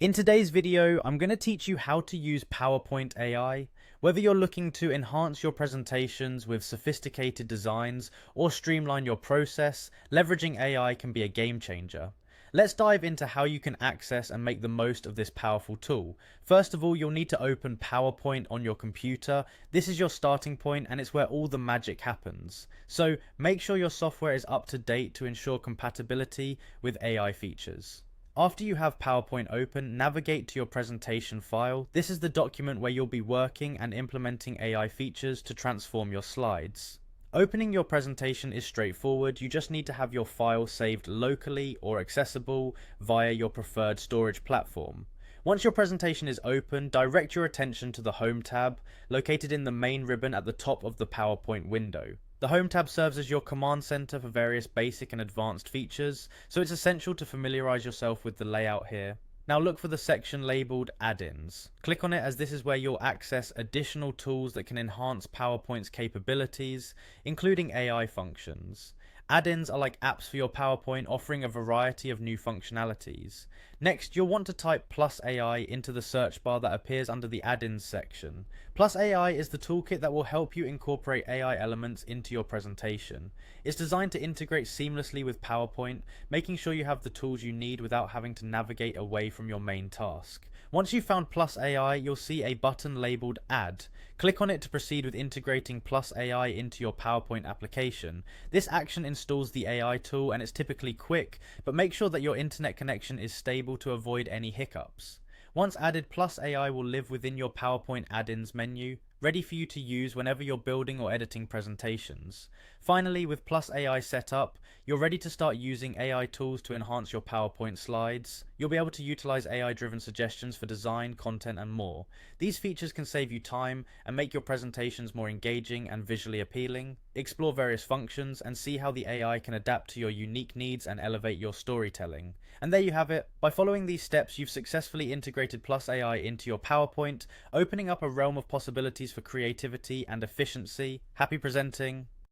In today's video, I'm going to teach you how to use PowerPoint AI. Whether you're looking to enhance your presentations with sophisticated designs or streamline your process, leveraging AI can be a game changer. Let's dive into how you can access and make the most of this powerful tool. First of all, you'll need to open PowerPoint on your computer. This is your starting point and it's where all the magic happens. So make sure your software is up to date to ensure compatibility with AI features. After you have PowerPoint open, navigate to your presentation file. This is the document where you'll be working and implementing AI features to transform your slides. Opening your presentation is straightforward. You just need to have your file saved locally or accessible via your preferred storage platform. Once your presentation is open, direct your attention to the Home tab, located in the main ribbon at the top of the PowerPoint window. The Home tab serves as your command center for various basic and advanced features, so it's essential to familiarize yourself with the layout here. Now look for the section labeled Add-ins. Click on it as this is where you'll access additional tools that can enhance PowerPoint's capabilities, including AI functions. Add-ins are like apps for your PowerPoint, offering a variety of new functionalities. Next, you'll want to type Plus AI into the search bar that appears under the Add-ins section. Plus AI is the toolkit that will help you incorporate AI elements into your presentation. It's designed to integrate seamlessly with PowerPoint, making sure you have the tools you need without having to navigate away from your main task. Once you've found Plus AI, you'll see a button labeled Add. Click on it to proceed with integrating Plus AI into your PowerPoint application. This action installs the AI tool and it's typically quick, but make sure that your internet connection is stable to avoid any hiccups. Once added, Plus AI will live within your PowerPoint add-ins menu, ready for you to use whenever you're building or editing presentations. Finally, with Plus AI set up, you're ready to start using AI tools to enhance your PowerPoint slides. You'll be able to utilize AI-driven suggestions for design, content, and more. These features can save you time and make your presentations more engaging and visually appealing. Explore various functions and see how the AI can adapt to your unique needs and elevate your storytelling. And there you have it. By following these steps, you've successfully integrated Plus AI into your PowerPoint, opening up a realm of possibilities for creativity and efficiency. Happy presenting!